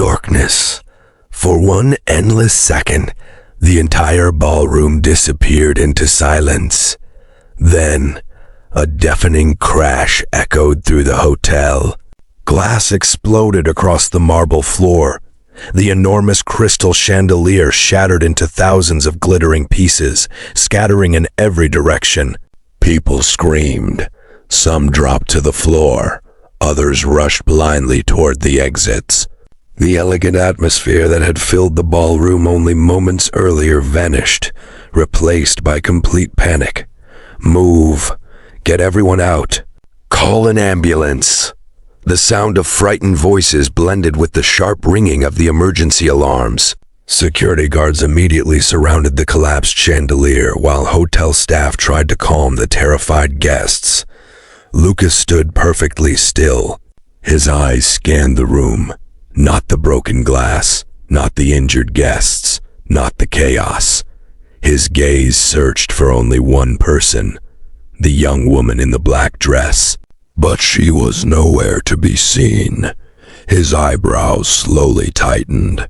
darkness. For one endless second, the entire ballroom disappeared into silence. Then, a deafening crash echoed through the hotel. Glass exploded across the marble floor. The enormous crystal chandelier shattered into thousands of glittering pieces, scattering in every direction. People screamed. Some dropped to the floor. Others rushed blindly toward the exits. The elegant atmosphere that had filled the ballroom only moments earlier vanished, replaced by complete panic. Move. Get everyone out. Call an ambulance. The sound of frightened voices blended with the sharp ringing of the emergency alarms. Security guards immediately surrounded the collapsed chandelier while hotel staff tried to calm the terrified guests. Lucas stood perfectly still. His eyes scanned the room. Not the broken glass, not the injured guests, not the chaos. His gaze searched for only one person, the young woman in the black dress. But she was nowhere to be seen. His eyebrows slowly tightened.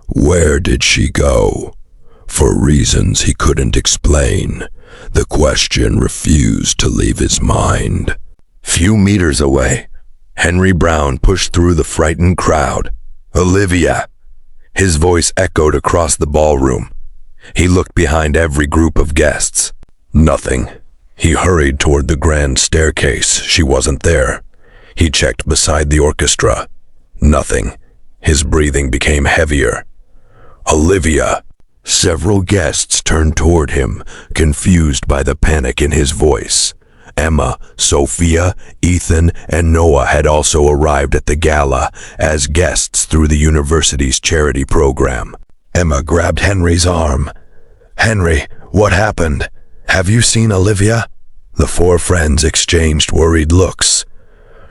Where did she go? For reasons he couldn't explain, the question refused to leave his mind. Few meters away, Henry Brown pushed through the frightened crowd. Olivia! His voice echoed across the ballroom. He looked behind every group of guests. Nothing. He hurried toward the grand staircase. She wasn't there. He checked beside the orchestra. Nothing. His breathing became heavier. Olivia! Several guests turned toward him, confused by the panic in his voice. Emma, Sophia, Ethan, and Noah had also arrived at the gala as guests through the university's charity program. Emma grabbed Henry's arm. "Henry, what happened? Have you seen Olivia?" The four friends exchanged worried looks.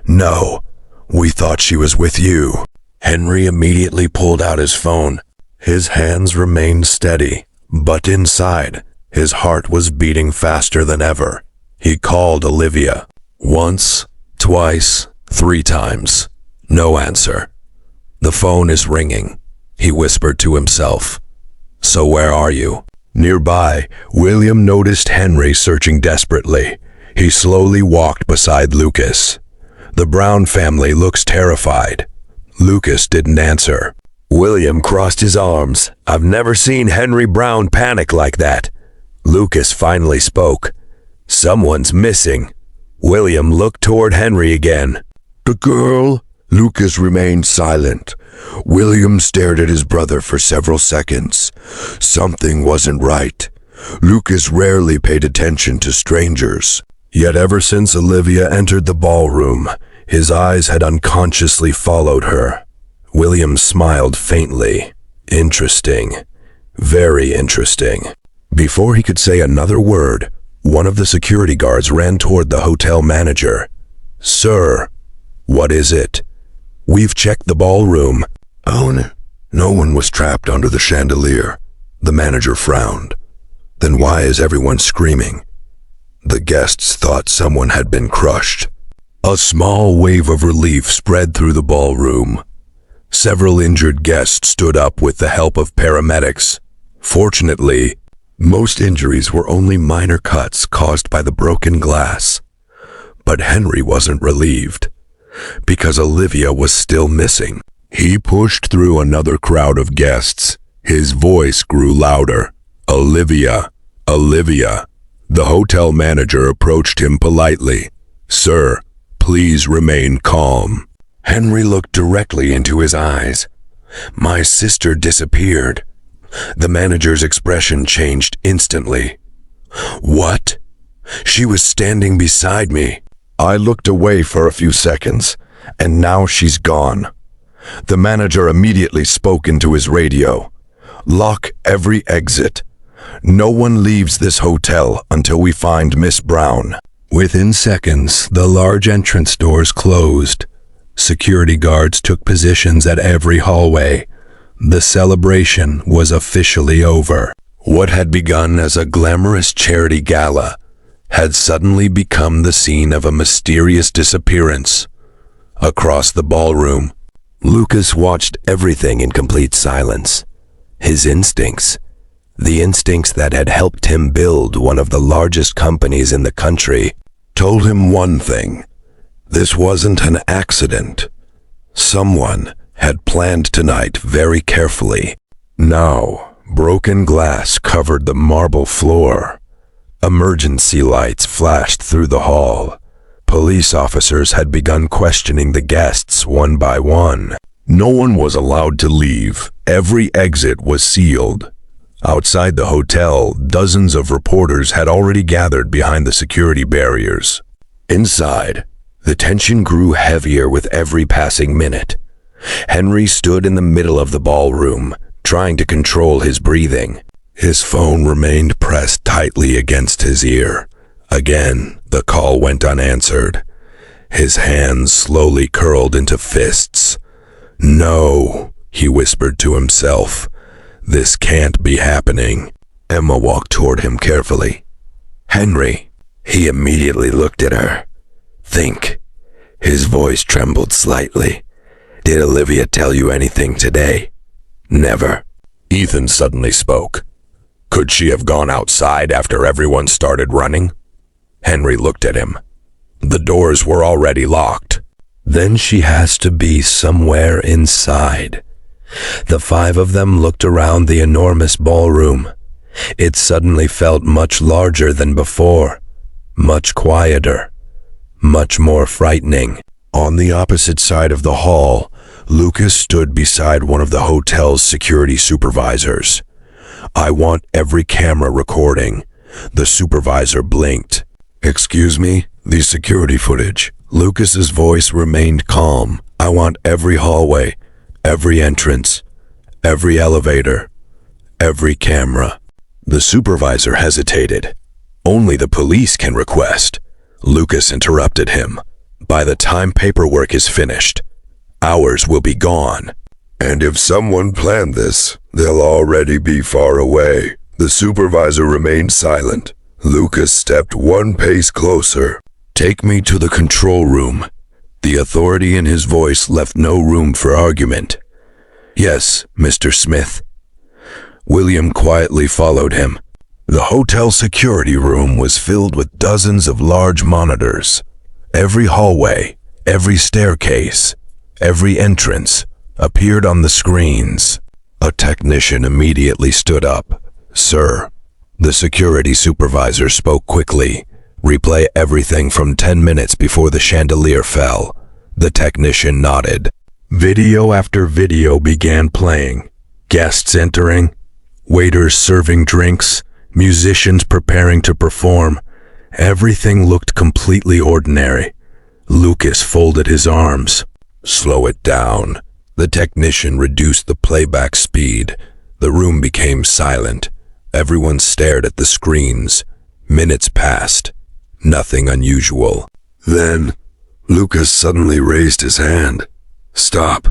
"No, we thought she was with you." Henry immediately pulled out his phone. His hands remained steady, but inside, his heart was beating faster than ever. He called Olivia. Once, twice, 3 times. No answer. "The phone is ringing," he whispered to himself. "So where are you?" Nearby, William noticed Henry searching desperately. He slowly walked beside Lucas. The Brown family looks terrified. Lucas didn't answer. William crossed his arms. "I've never seen Henry Brown panic like that." Lucas finally spoke. "Someone's missing." William looked toward Henry again. "The girl?" Lucas remained silent. William stared at his brother for several seconds. Something wasn't right. Lucas rarely paid attention to strangers. Yet ever since Olivia entered the ballroom, his eyes had unconsciously followed her. William smiled faintly. Interesting. Very interesting. Before he could say another word, one of the security guards ran toward the hotel manager. "Sir, what is it?" "We've checked the ballroom." "Oh, no one was trapped under the chandelier." The manager frowned. "Then why is everyone screaming?" "The guests thought someone had been crushed." A small wave of relief spread through the ballroom. Several injured guests stood up with the help of paramedics. Fortunately, most injuries were only minor cuts caused by the broken glass. But Henry wasn't relieved, because Olivia was still missing. He pushed through another crowd of guests. His voice grew louder. "Olivia! Olivia!" The hotel manager approached him politely. "Sir, please remain calm." Henry looked directly into his eyes. "My sister disappeared." The manager's expression changed instantly. "What?" "She was standing beside me. I looked away for a few seconds, and now she's gone." The manager immediately spoke into his radio. "Lock every exit. No one leaves this hotel until we find Miss Brown." Within seconds, the large entrance doors closed. Security guards took positions at every hallway. The celebration was officially over. What had begun as a glamorous charity gala had suddenly become the scene of a mysterious disappearance. Across the ballroom, Lucas watched everything in complete silence. His instincts, the instincts that had helped him build one of the largest companies in the country, told him one thing. This wasn't an accident. Someone had planned tonight very carefully. Now, broken glass covered the marble floor. Emergency lights flashed through the hall. Police officers had begun questioning the guests one by one. No one was allowed to leave. Every exit was sealed. Outside the hotel, dozens of reporters had already gathered behind the security barriers. Inside, the tension grew heavier with every passing minute. Henry stood in the middle of the ballroom, trying to control his breathing. His phone remained pressed tightly against his ear. Again, the call went unanswered. His hands slowly curled into fists. "No," he whispered to himself. "This can't be happening." Emma walked toward him carefully. "Henry." He immediately looked at her. "Think." His voice trembled slightly. "Did Olivia tell you anything today?" "Never." Ethan suddenly spoke. "Could she have gone outside after everyone started running?" Henry looked at him. "The doors were already locked." "Then she has to be somewhere inside." The five of them looked around the enormous ballroom. It suddenly felt much larger than before, much quieter, much more frightening. On the opposite side of the hall, Lucas stood beside one of the hotel's security supervisors. "I want every camera recording." The supervisor blinked. "Excuse me, the security footage." Lucas's voice remained calm. "I want every hallway, every entrance, every elevator, every camera." The supervisor hesitated. "Only the police can request." Lucas interrupted him. "By the time paperwork is finished, ours will be gone." "And if someone planned this, they'll already be far away." The supervisor remained silent. Lucas stepped one pace closer. "Take me to the control room." The authority in his voice left no room for argument. "Yes, Mr. Smith." William quietly followed him. The hotel security room was filled with dozens of large monitors. Every hallway, every staircase, every entrance appeared on the screens. A technician immediately stood up. "Sir," the security supervisor spoke quickly, "replay everything from 10 minutes before the chandelier fell." The technician nodded. Video after video began playing. Guests entering, waiters serving drinks, musicians preparing to perform. Everything looked completely ordinary. Lucas folded his arms. "Slow it down." The technician reduced the playback speed. The room became silent. Everyone stared at the screens. Minutes passed. Nothing unusual. Then, Lucas suddenly raised his hand. "Stop."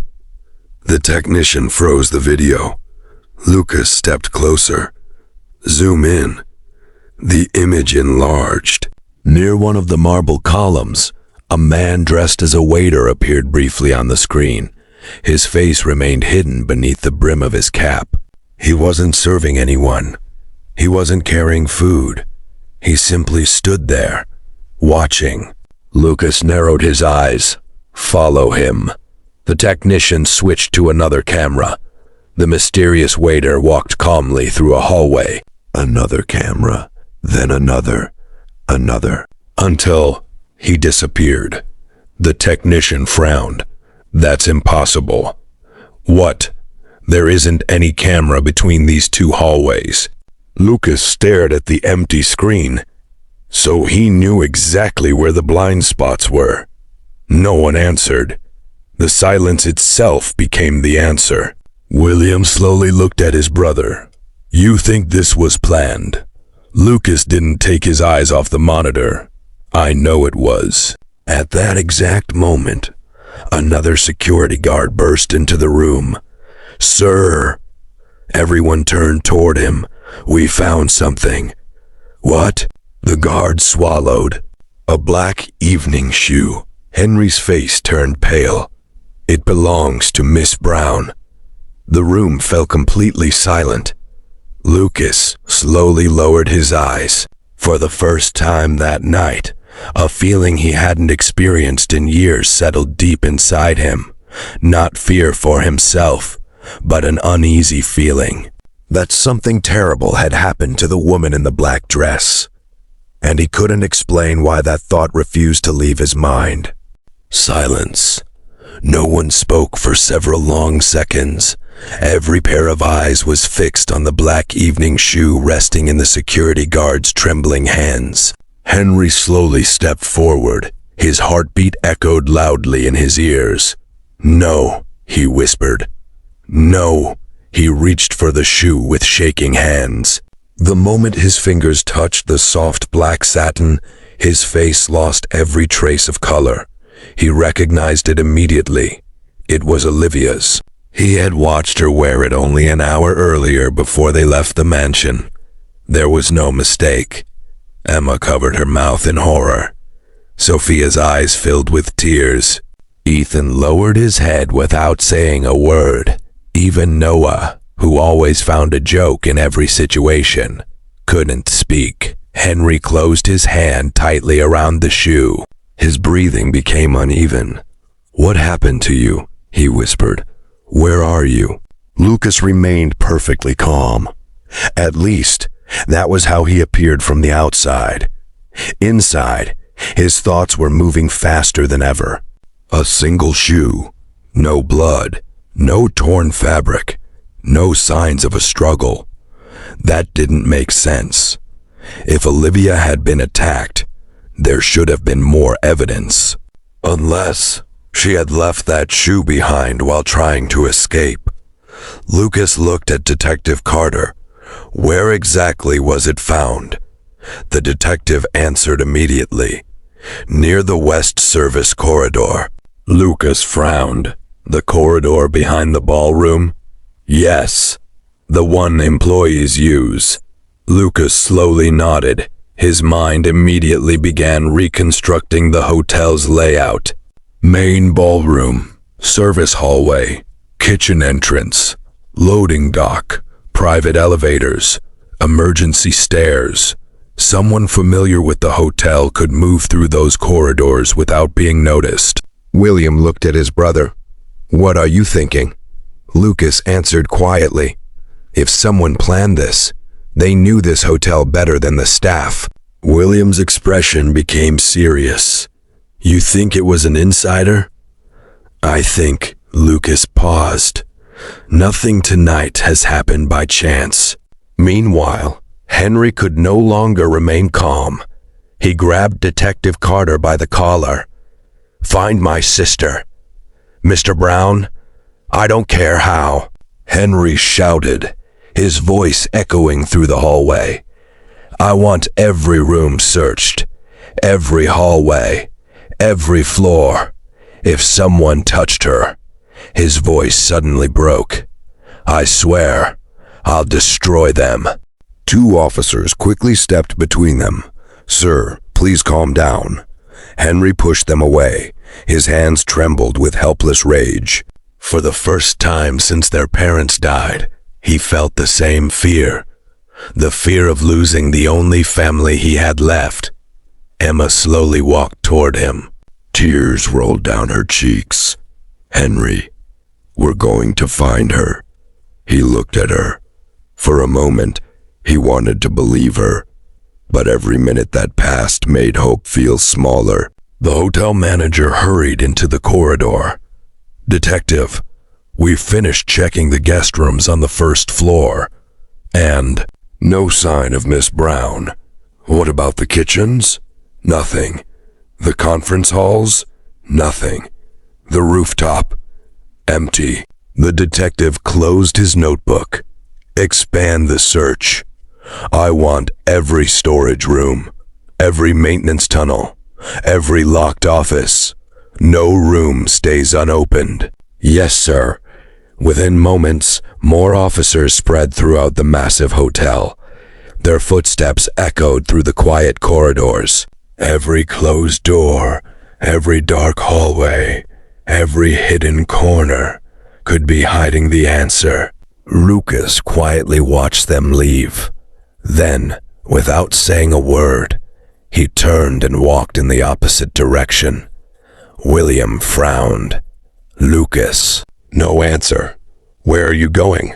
The technician froze the video. Lucas stepped closer. "Zoom in." The image enlarged. Near one of the marble columns, a man dressed as a waiter appeared briefly on the screen. His face remained hidden beneath the brim of his cap. He wasn't serving anyone. He wasn't carrying food. He simply stood there, watching. Lucas narrowed his eyes. "Follow him." The technician switched to another camera. The mysterious waiter walked calmly through a hallway. Another camera, then another, until he disappeared. The technician frowned. "That's impossible." "What? There isn't any camera between these two hallways." Lucas stared at the empty screen. So he knew exactly where the blind spots were. No one answered. The silence itself became the answer. William slowly looked at his brother. "You think this was planned?" Lucas didn't take his eyes off the monitor. "I know it was." At that exact moment, another security guard burst into the room. "Sir!" Everyone turned toward him. "We found something." "What?" The guard swallowed. "A black evening shoe." Henry's face turned pale. It belongs to Miss Brown. The room fell completely silent. Lucas slowly lowered his eyes. For the first time that night, a feeling he hadn't experienced in years settled deep inside him. Not fear for himself, but an uneasy feeling that something terrible had happened to the woman in the black dress. And he couldn't explain why that thought refused to leave his mind. Silence. No one spoke for several long seconds. Every pair of eyes was fixed on the black evening shoe resting in the security guard's trembling hands. Henry slowly stepped forward. His heartbeat echoed loudly in his ears. "No," he whispered. "No." He reached for the shoe with shaking hands. The moment his fingers touched the soft black satin, his face lost every trace of color. He recognized it immediately. It was Olivia's. He had watched her wear it only an hour earlier before they left the mansion. There was no mistake. Emma covered her mouth in horror. Sophia's eyes filled with tears. Ethan lowered his head without saying a word. Even Noah, who always found a joke in every situation, couldn't speak. Henry closed his hand tightly around the shoe. His breathing became uneven. "What happened to you?" he whispered. "Where are you?" Lucas remained perfectly calm. At least, that was how he appeared from the outside. Inside, his thoughts were moving faster than ever. A single shoe, no blood, no torn fabric, no signs of a struggle. That didn't make sense. If Olivia had been attacked, there should have been more evidence. Unless she had left that shoe behind while trying to escape. Lucas looked at Detective Carter. Where exactly was it found? The detective answered immediately. Near the West Service corridor. Lucas frowned. The corridor behind the ballroom? Yes, the one employees use. Lucas slowly nodded. His mind immediately began reconstructing the hotel's layout. Main ballroom, service hallway, kitchen entrance, loading dock, private elevators, emergency stairs. Someone familiar with the hotel could move through those corridors without being noticed. William looked at his brother. "What are you thinking?" Lucas answered quietly. If someone planned this, they knew this hotel better than the staff. William's expression became serious. "You think it was an insider?" "I think," Lucas paused. "Nothing tonight has happened by chance." Meanwhile, Henry could no longer remain calm. He grabbed Detective Carter by the collar. "Find my sister. Mr. Brown, I don't care how." Henry shouted, his voice echoing through the hallway. "I want every room searched, every hallway, every floor. If someone touched her." His voice suddenly broke. "I swear, I'll destroy them." Two officers quickly stepped between them. "Sir, please calm down." Henry pushed them away. His hands trembled with helpless rage. For the first time since their parents died, he felt the same fear. The fear of losing the only family he had left. Emma slowly walked toward him. Tears rolled down her cheeks. "Henry, we're going to find her." He looked at her. For a moment, he wanted to believe her, but every minute that passed made hope feel smaller. The hotel manager hurried into the corridor. "Detective, we've finished checking the guest rooms on the first floor, and no sign of Miss Brown. What about the kitchens? Nothing. The conference halls? Nothing. The rooftop? Empty." The detective closed his notebook. "Expand the search. I want every storage room, every maintenance tunnel, every locked office. No room stays unopened." "Yes, sir." Within moments, more officers spread throughout the massive hotel. Their footsteps echoed through the quiet corridors. Every closed door, every dark hallway, Every hidden corner could be hiding the answer. Lucas quietly watched them leave. Then, without saying a word, he turned and walked in the opposite direction. William frowned. Lucas, no answer. Where are you going?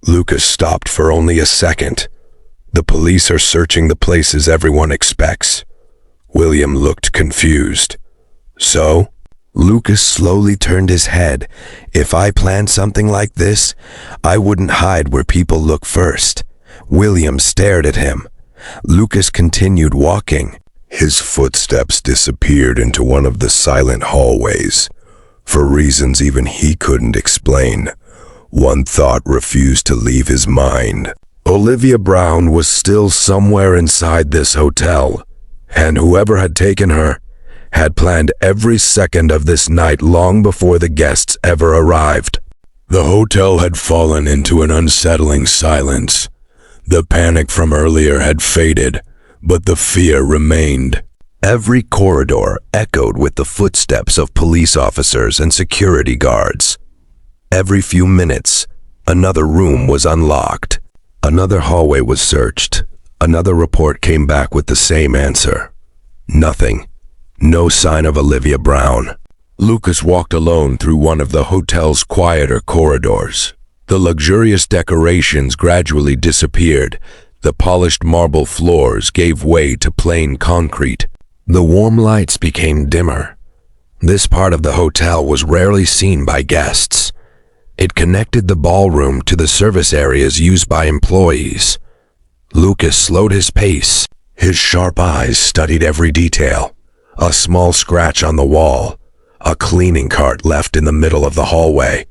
Lucas stopped for only a second. The police are searching the places everyone expects. William looked confused. So? Lucas slowly turned his head. If I planned something like this, I wouldn't hide where people look first. William stared at him. Lucas continued walking. His footsteps disappeared into one of the silent hallways. For reasons even he couldn't explain, one thought refused to leave his mind. Olivia Brown was still somewhere inside this hotel, and whoever had taken her had planned every second of this night long before the guests ever arrived. The hotel had fallen into an unsettling silence. The panic from earlier had faded, but the fear remained. Every corridor echoed with the footsteps of police officers and security guards. Every few minutes, another room was unlocked. Another hallway was searched. Another report came back with the same answer. Nothing. No sign of Olivia Brown. Lucas walked alone through one of the hotel's quieter corridors. The luxurious decorations gradually disappeared. The polished marble floors gave way to plain concrete. The warm lights became dimmer. This part of the hotel was rarely seen by guests. It connected the ballroom to the service areas used by employees. Lucas slowed his pace. His sharp eyes studied every detail. A small scratch on the wall, a cleaning cart left in the middle of the hallway,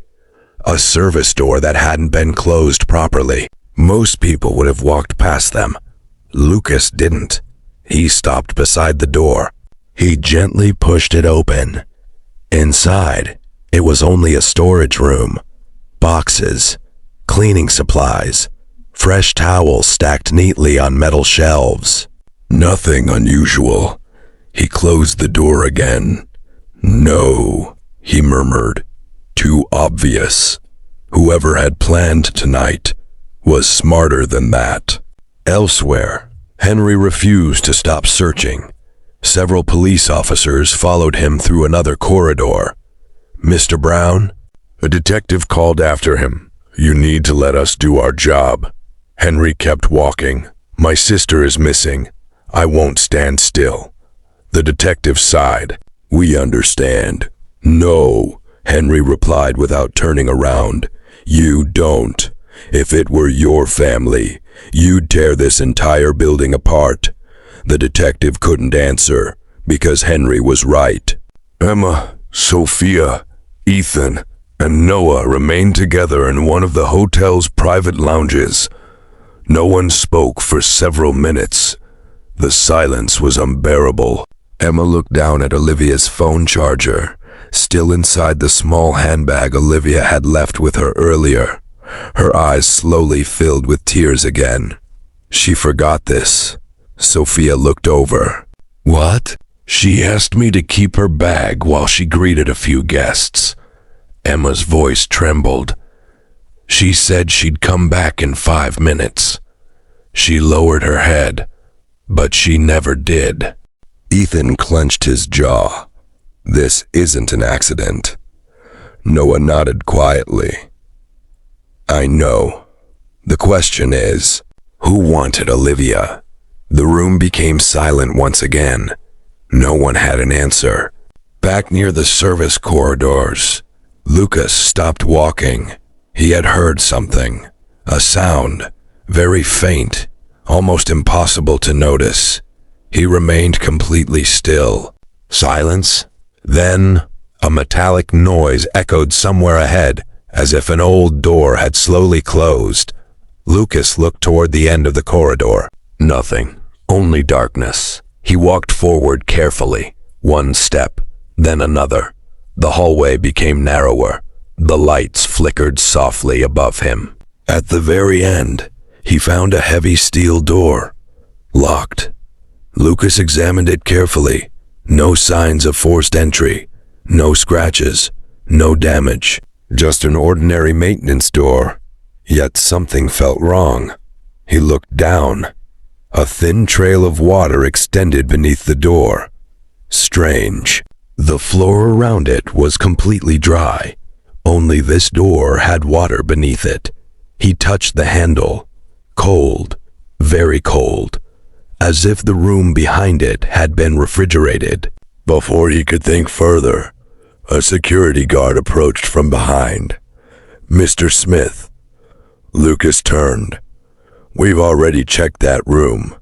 a service door that hadn't been closed properly. Most people would have walked past them. Lucas didn't. He stopped beside the door. He gently pushed it open. Inside, it was only a storage room. Boxes, cleaning supplies, fresh towels stacked neatly on metal shelves. Nothing unusual. He closed the door again. No, he murmured. Too obvious. Whoever had planned tonight was smarter than that. Elsewhere, Henry refused to stop searching. Several police officers followed him through another corridor. Mr. Brown? A detective called after him. You need to let us do our job. Henry kept walking. My sister is missing. I won't stand still. The detective sighed. We understand. No, Henry replied without turning around. You don't. If it were your family, you'd tear this entire building apart. The detective couldn't answer because Henry was right. Emma, Sophia, Ethan, and Noah remained together in one of the hotel's private lounges. No one spoke for several minutes. The silence was unbearable. Emma looked down at Olivia's phone charger, still inside the small handbag Olivia had left with her earlier. Her eyes slowly filled with tears again. She forgot this. Sophia looked over. What? She asked me to keep her bag while she greeted a few guests. Emma's voice trembled. She said she'd come back in 5 minutes. She lowered her head, but she never did. Ethan clenched his jaw. This isn't an accident. Noah nodded quietly. I know. The question is, who wanted Olivia? The room became silent once again. No one had an answer. Back near the service corridors, Lucas stopped walking. He had heard something. A sound, very faint, almost impossible to notice. He remained completely still. Silence. Then, a metallic noise echoed somewhere ahead, as if an old door had slowly closed. Lucas looked toward the end of the corridor. Nothing. Only darkness. He walked forward carefully. One step, then another. The hallway became narrower. The lights flickered softly above him. At the very end, he found a heavy steel door. Locked. Lucas examined it carefully. No signs of forced entry. No scratches, no damage, just an ordinary maintenance door. Yet something felt wrong. He looked down. A thin trail of water extended beneath the door. Strange. The floor around it was completely dry. Only this door had water beneath it. He touched the handle. Cold, very cold, as if the room behind it had been refrigerated. Before he could think further, a security guard approached from behind. "Mr. Smith." Lucas turned. "We've already checked that room.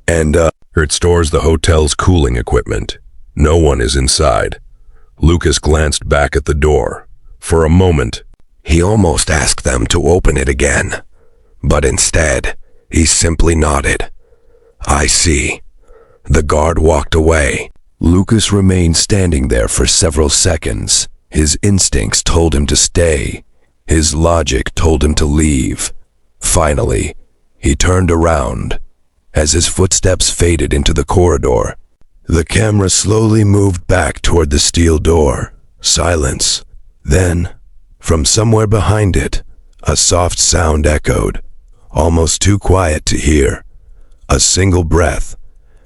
And, It stores the hotel's cooling equipment. No one is inside." Lucas glanced back at the door. For a moment, he almost asked them to open it again. But instead, he simply nodded. "I see." The guard walked away. Lucas remained standing there for several seconds. His instincts told him to stay. His logic told him to leave. Finally, he turned around. As his footsteps faded into the corridor, the camera slowly moved back toward the steel door. Silence. Then, from somewhere behind it, a soft sound echoed, almost too quiet to hear. A single breath,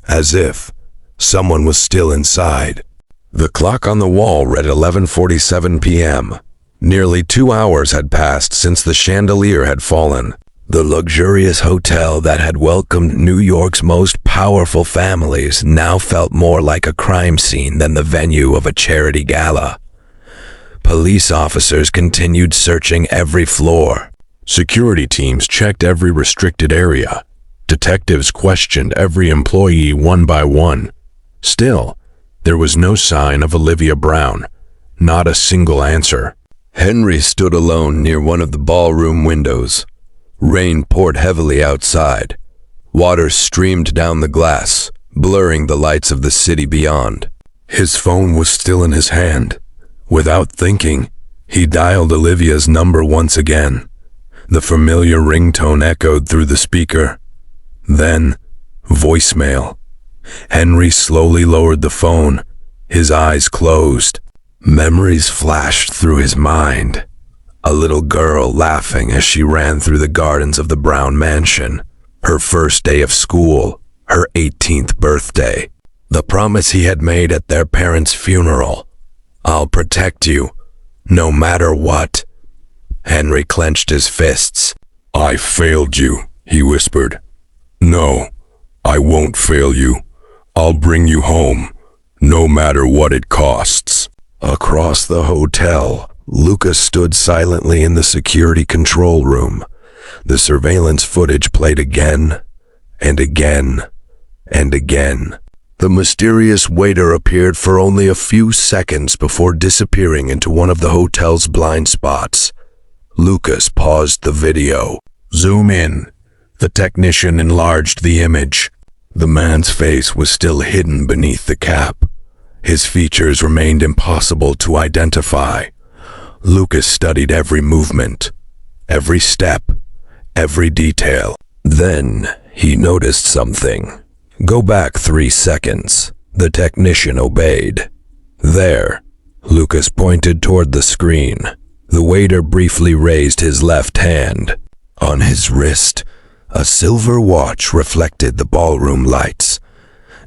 as if someone was still inside. The clock on the wall read 11:47 p.m. Nearly 2 hours had passed since the chandelier had fallen. The luxurious hotel that had welcomed New York's most powerful families now felt more like a crime scene than the venue of a charity gala. Police officers continued searching every floor. Security teams checked every restricted area. Detectives questioned every employee one by one. Still, there was no sign of Olivia Brown. Not a single answer. Henry stood alone near one of the ballroom windows. Rain poured heavily outside. Water streamed down the glass, blurring the lights of the city beyond. His phone was still in his hand. Without thinking, he dialed Olivia's number once again. The familiar ringtone echoed through the speaker. Then, voicemail. Henry slowly lowered the phone. His eyes closed. Memories flashed through his mind. A little girl laughing as she ran through the gardens of the Brown mansion. Her first day of school. Her 18th birthday. The promise he had made at their parents' funeral. "I'll protect you, no matter what." Henry clenched his fists. "I failed you," he whispered. "No, I won't fail you. I'll bring you home, no matter what it costs." Across the hotel, Lucas stood silently in the security control room. The surveillance footage played again, and again, and again. The mysterious waiter appeared for only a few seconds before disappearing into one of the hotel's blind spots. Lucas paused the video. "Zoom in." The technician enlarged the image. The man's face was still hidden beneath the cap. His features remained impossible to identify. Lucas studied every movement, every step, every detail. Then he noticed something. "Go back 3 seconds." The technician obeyed. "There." Lucas pointed toward the screen. The waiter briefly raised his left hand. On his wrist, a silver watch reflected the ballroom lights.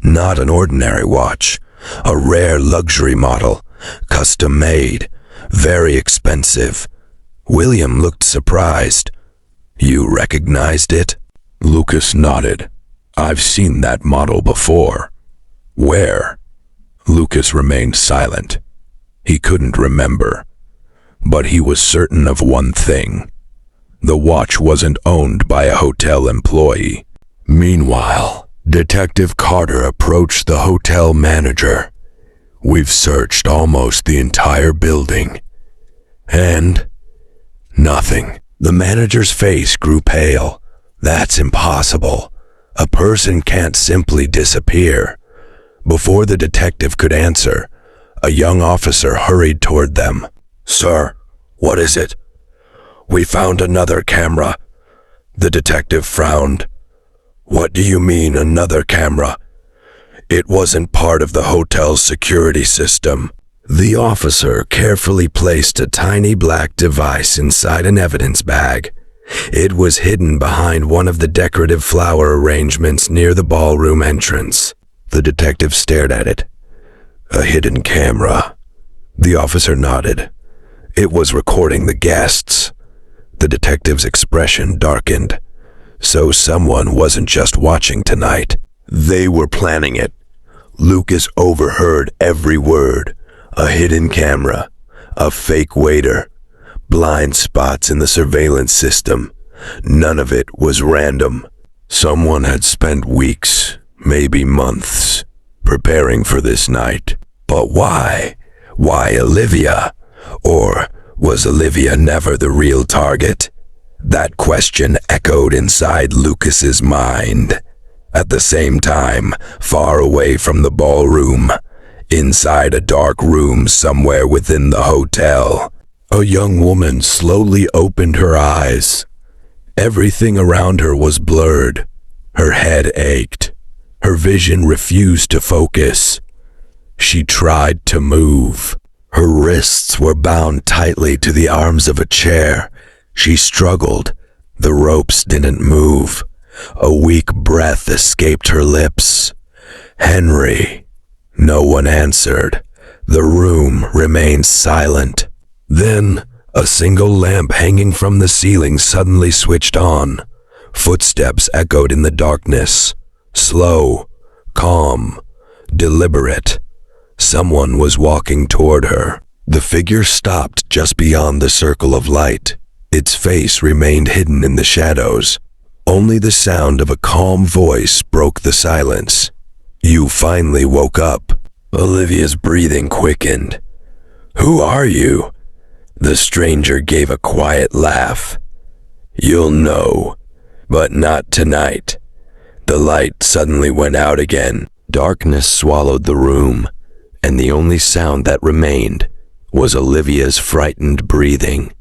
Not an ordinary watch, a rare luxury model, custom-made, very expensive. William looked surprised. "You recognized it?" Lucas nodded. "I've seen that model before." "Where?" Lucas remained silent. He couldn't remember. But he was certain of one thing. The watch wasn't owned by a hotel employee. Meanwhile, Detective Carter approached the hotel manager. "We've searched almost the entire building. And nothing." The manager's face grew pale. "That's impossible. A person can't simply disappear." Before the detective could answer, a young officer hurried toward them. "Sir, what is it?" "We found another camera." The detective frowned. "What do you mean, another camera?" "It wasn't part of the hotel's security system." The officer carefully placed a tiny black device inside an evidence bag. It was hidden behind one of the decorative flower arrangements near the ballroom entrance. The detective stared at it. A hidden camera. The officer nodded. It was recording the guests. The detective's expression darkened. So someone wasn't just watching tonight. They were planning it. Lucas overheard every word. A hidden camera, a fake waiter, blind spots in the surveillance system. None of it was random. Someone had spent weeks, maybe months, preparing for this night. But why? Why Olivia? Or was Olivia never the real target? That question echoed inside Lucas's mind. At the same time, far away from the ballroom, inside a dark room somewhere within the hotel, a young woman slowly opened her eyes. Everything around her was blurred. Her head ached. Her vision refused to focus. She tried to move. Her wrists were bound tightly to the arms of a chair. She struggled. The ropes didn't move. A weak breath escaped her lips. Henry. No one answered. The room remained silent. Then, a single lamp hanging from the ceiling suddenly switched on. Footsteps echoed in the darkness. Slow, calm, deliberate. Someone was walking toward her. The figure stopped just beyond the circle of light. Its face remained hidden in the shadows. Only the sound of a calm voice broke the silence. "You finally woke up." Olivia's breathing quickened. "Who are you?" The stranger gave a quiet laugh. "You'll know, but not tonight." The light suddenly went out again. Darkness swallowed the room, and the only sound that remained was Olivia's frightened breathing.